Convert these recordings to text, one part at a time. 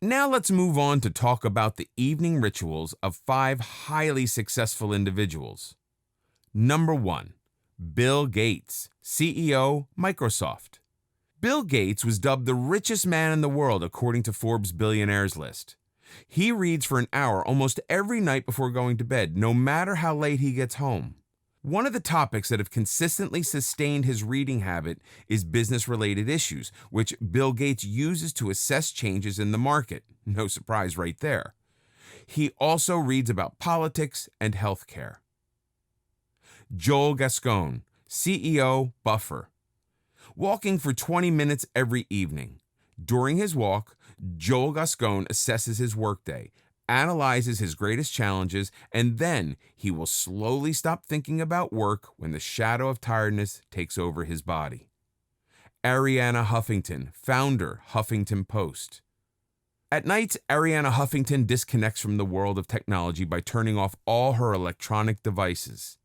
Now let's move on to talk about the evening rituals of 5 highly successful individuals. Number 1. Bill Gates, CEO, Microsoft. Bill Gates was dubbed the richest man in the world according to Forbes' billionaires list. He reads for an hour almost every night before going to bed, no matter how late he gets home. One of the topics that have consistently sustained his reading habit is business-related issues, which Bill Gates uses to assess changes in the market. No surprise right there. He also reads about politics and healthcare. Joel Gascon, CEO, Buffer. Walking for 20 minutes every evening. During his walk, Joel Gascon assesses his workday, analyzes his greatest challenges, and then he will slowly stop thinking about work when the shadow of tiredness takes over his body. Arianna Huffington, founder, Huffington Post. At nights, Arianna Huffington disconnects from the world of technology by turning off all her electronic devices.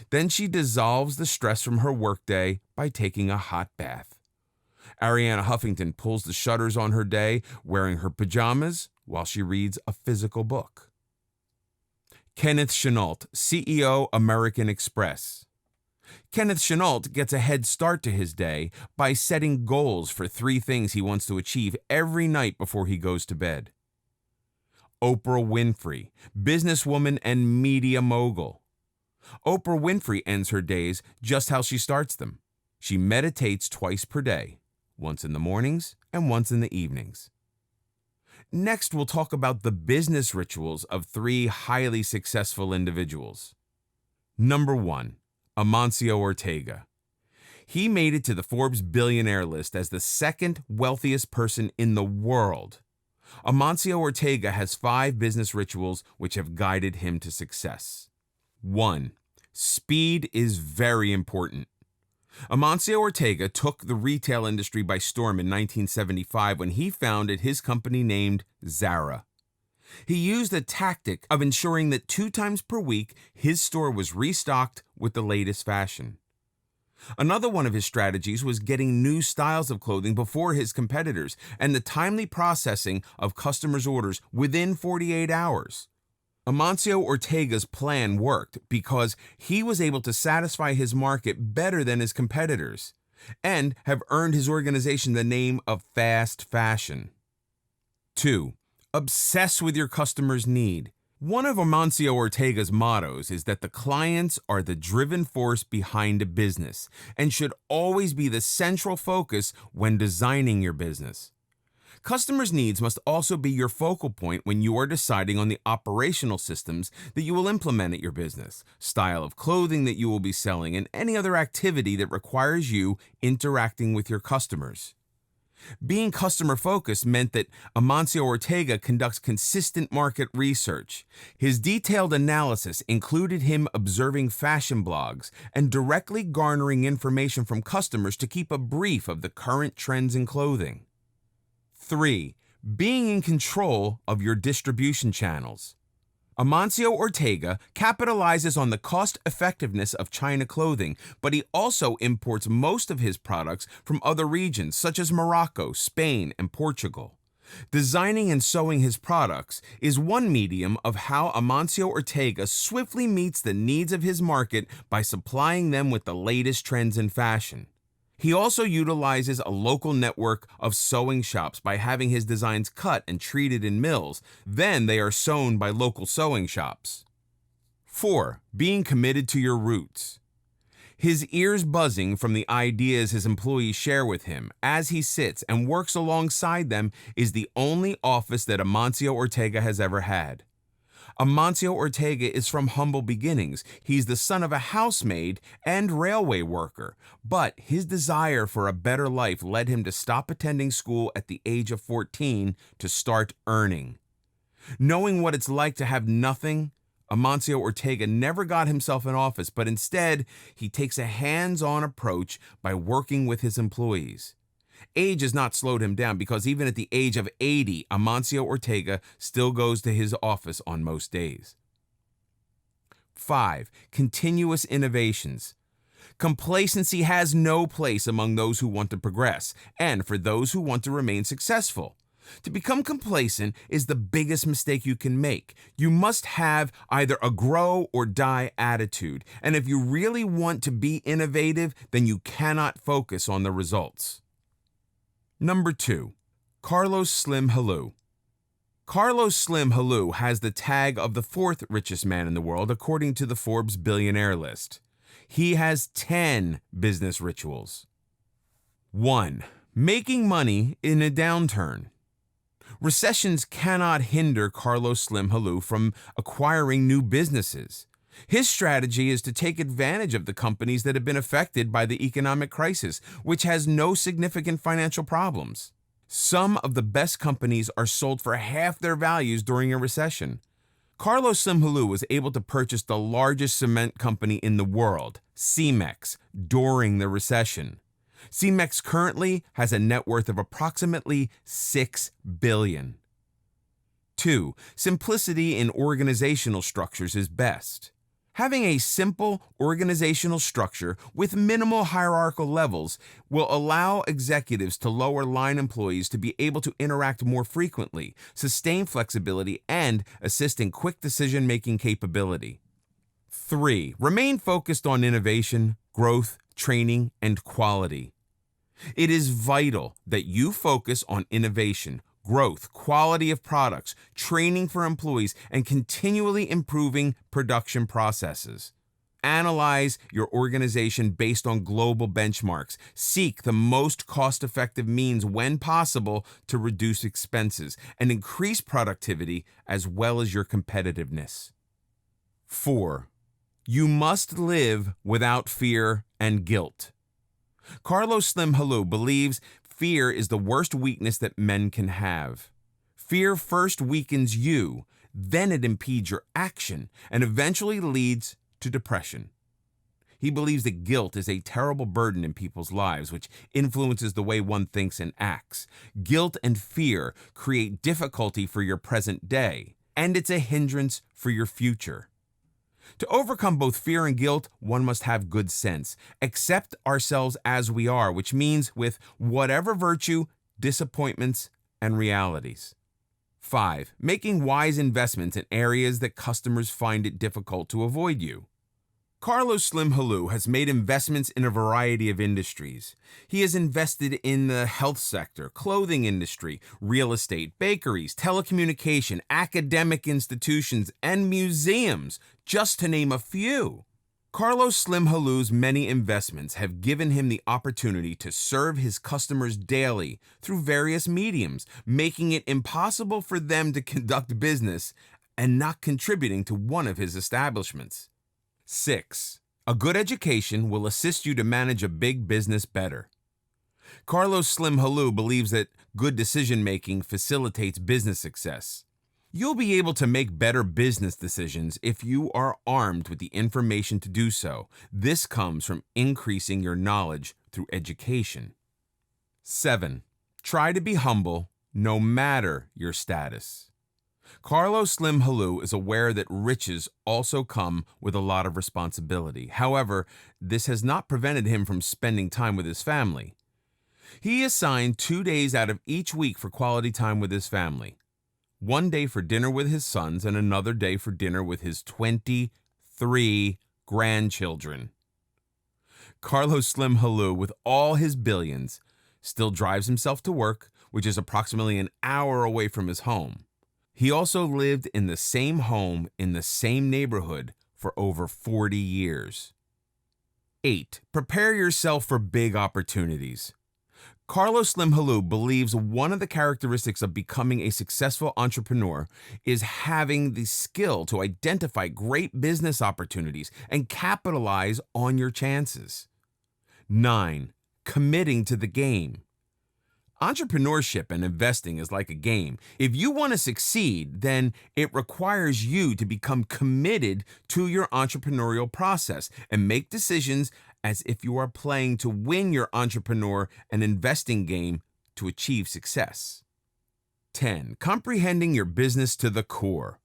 Then she dissolves the stress from her workday by taking a hot bath. Arianna Huffington pulls the shutters on her day, wearing her pajamas while she reads a physical book. Kenneth Chenault, CEO, American Express. Kenneth Chenault gets a head start to his day by setting goals for 3 things he wants to achieve every night before he goes to bed. Oprah Winfrey, businesswoman and media mogul. Oprah Winfrey ends her days just how she starts them. She meditates twice per day, once in the mornings and once in the evenings. Next, we'll talk about the business rituals of 3 highly successful individuals. Number 1, Amancio Ortega. He made it to the Forbes billionaire list as the 2nd wealthiest person in the world. Amancio Ortega has 5 business rituals which have guided him to success. 1. Speed is very important. Amancio Ortega took the retail industry by storm in 1975 when he founded his company named Zara. He used the tactic of ensuring that 2 times per week his store was restocked with the latest fashion. Another one of his strategies was getting new styles of clothing before his competitors and the timely processing of customers' orders within 48 hours. Amancio Ortega's plan worked because he was able to satisfy his market better than his competitors and have earned his organization the name of fast fashion. 2. Obsess with your customer's need. One of Amancio Ortega's mottos is that the clients are the driving force behind a business and should always be the central focus when designing your business. Customers' needs must also be your focal point when you are deciding on the operational systems that you will implement at your business, style of clothing that you will be selling, and any other activity that requires you interacting with your customers. Being customer-focused meant that Amancio Ortega conducts consistent market research. His detailed analysis included him observing fashion blogs and directly garnering information from customers to keep a brief of the current trends in clothing. 3. Being in control of your distribution channels. Amancio Ortega capitalizes on the cost-effectiveness of China clothing, but he also imports most of his products from other regions such as Morocco, Spain, and Portugal. Designing and sewing his products is one medium of how Amancio Ortega swiftly meets the needs of his market by supplying them with the latest trends in fashion. He also utilizes a local network of sewing shops by having his designs cut and treated in mills. Then they are sewn by local sewing shops. 4. Being committed to your roots. His ears buzzing from the ideas his employees share with him as he sits and works alongside them is the only office that Amancio Ortega has ever had. Amancio Ortega is from humble beginnings. He's the son of a housemaid and railway worker, but his desire for a better life led him to stop attending school at the age of 14 to start earning. Knowing what it's like to have nothing, Amancio Ortega never got himself an office, but instead, he takes a hands-on approach by working with his employees. Age has not slowed him down because even at the age of 80, Amancio Ortega still goes to his office on most days. 5. Continuous innovations. Complacency has no place among those who want to progress and for those who want to remain successful. To become complacent is the biggest mistake you can make. You must have either a grow or die attitude. And if you really want to be innovative, then you cannot focus on the results. Number 2, Carlos Slim Helú. Carlos Slim Helú has the tag of the 4th richest man in the world according to the Forbes billionaire list. He has 10 business rituals. 1. Making money in a downturn. Recessions cannot hinder Carlos Slim Helú from acquiring new businesses. His strategy is to take advantage of the companies that have been affected by the economic crisis, which has no significant financial problems. Some of the best companies are sold for half their values during a recession. Carlos Slim Helú was able to purchase the largest cement company in the world, Cemex, during the recession. Cemex currently has a net worth of approximately $6 billion. 2. Simplicity in organizational structures is best. Having a simple organizational structure with minimal hierarchical levels will allow executives to lower line employees to be able to interact more frequently, sustain flexibility, and assist in quick decision-making capability. 3. Remain focused on innovation, growth, training, and quality. It is vital that you focus on innovation, growth, quality of products, training for employees, and continually improving production processes. Analyze your organization based on global benchmarks. Seek the most cost-effective means when possible to reduce expenses and increase productivity as well as your competitiveness. 4. You must live without fear and guilt. Carlos Slim Helú believes fear is the worst weakness that men can have. Fear first weakens you, then it impedes your action, and eventually leads to depression. He believes that guilt is a terrible burden in people's lives, which influences the way one thinks and acts. Guilt and fear create difficulty for your present day, and it's a hindrance for your future. To overcome both fear and guilt, one must have good sense. Accept ourselves as we are, which means with whatever virtue, disappointments, and realities. 5. Making wise investments in areas that customers find it difficult to avoid you. Carlos Slim Helú has made investments in a variety of industries. He has invested in the health sector, clothing industry, real estate, bakeries, telecommunication, academic institutions, and museums, just to name a few. Carlos Slim Helú's many investments have given him the opportunity to serve his customers daily through various mediums, making it impossible for them to conduct business and not contributing to one of his establishments. 6. A good education will assist you to manage a big business better. Carlos Slim Helú believes that good decision-making facilitates business success. You'll be able to make better business decisions if you are armed with the information to do so. This comes from increasing your knowledge through education. 7. Try to be humble no matter your status. Carlos Slim Helú is aware that riches also come with a lot of responsibility. However, this has not prevented him from spending time with his family. He assigned 2 days out of each week for quality time with his family. 1 day for dinner with his sons and another day for dinner with his 23 grandchildren. Carlos Slim Helú, with all his billions, still drives himself to work, which is approximately an hour away from his home. He also lived in the same home in the same neighborhood for over 40 years. 8. Prepare yourself for big opportunities. Carlos Slim Helú believes one of the characteristics of becoming a successful entrepreneur is having the skill to identify great business opportunities and capitalize on your chances. 9. Committing to the game. Entrepreneurship and investing is like a game. If you want to succeed, then it requires you to become committed to your entrepreneurial process and make decisions as if you are playing to win your entrepreneur and investing game to achieve success. 10. Comprehending your business to the core.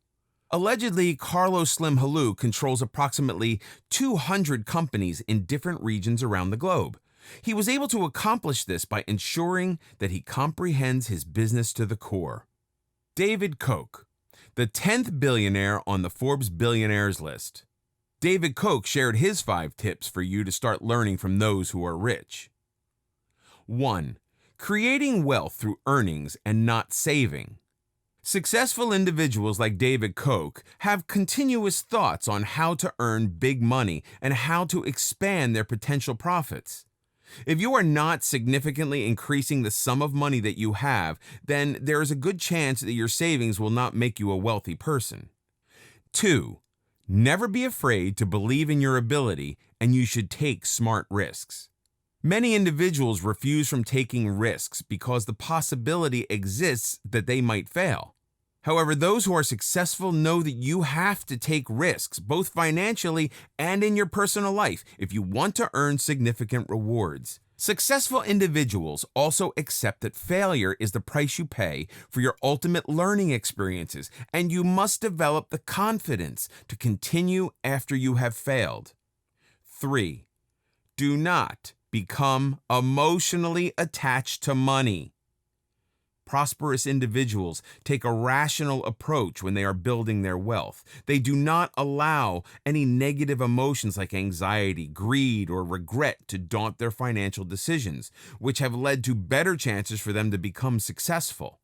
Allegedly, Carlos Slim Helú controls approximately 200 companies in different regions around the globe. He was able to accomplish this by ensuring that he comprehends his business to the core. David Koch, the 10th billionaire on the Forbes Billionaires list. David Koch shared his 5 tips for you to start learning from those who are rich. 1. Creating wealth through earnings and not saving. Successful individuals like David Koch have continuous thoughts on how to earn big money and how to expand their potential profits. If you are not significantly increasing the sum of money that you have, then there is a good chance that your savings will not make you a wealthy person. 2. Never be afraid to believe in your ability, and you should take smart risks. Many individuals refuse from taking risks because the possibility exists that they might fail. However, those who are successful know that you have to take risks, both financially and in your personal life, if you want to earn significant rewards. Successful individuals also accept that failure is the price you pay for your ultimate learning experiences, and you must develop the confidence to continue after you have failed. 3. Do not become emotionally attached to money. Prosperous individuals take a rational approach when they are building their wealth. They do not allow any negative emotions like anxiety, greed, or regret to daunt their financial decisions, which have led to better chances for them to become successful.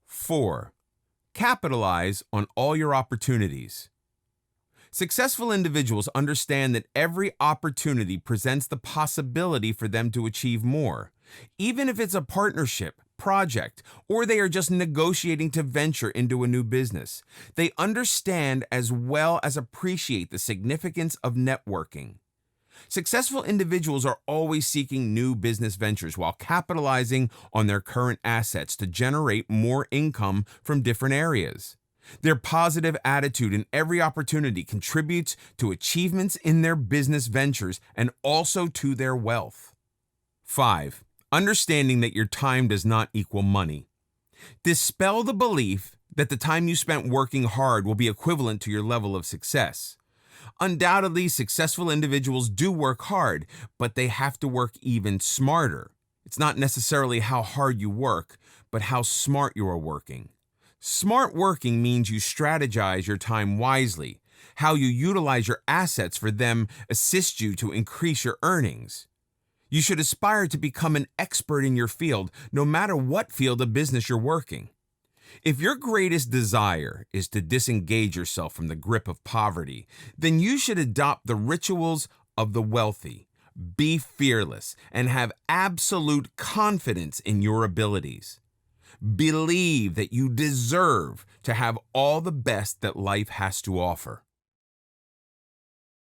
4. Capitalize on all your opportunities. Successful individuals understand that every opportunity presents the possibility for them to achieve more, even if it's a partnership, project, or they are just negotiating to venture into a new business. They understand as well as appreciate the significance of networking. Successful individuals are always seeking new business ventures while capitalizing on their current assets to generate more income from different areas. Their positive attitude in every opportunity contributes to achievements in their business ventures and also to their wealth. 5. Understanding that your time does not equal money. Dispel the belief that the time you spent working hard will be equivalent to your level of success. Undoubtedly, successful individuals do work hard, but they have to work even smarter. It's not necessarily how hard you work, but how smart you are working. Smart working means you strategize your time wisely. How you utilize your assets for them assist you to increase your earnings. You should aspire to become an expert in your field, no matter what field of business you're working. If your greatest desire is to disengage yourself from the grip of poverty, then you should adopt the rituals of the wealthy. Be fearless and have absolute confidence in your abilities. Believe that you deserve to have all the best that life has to offer.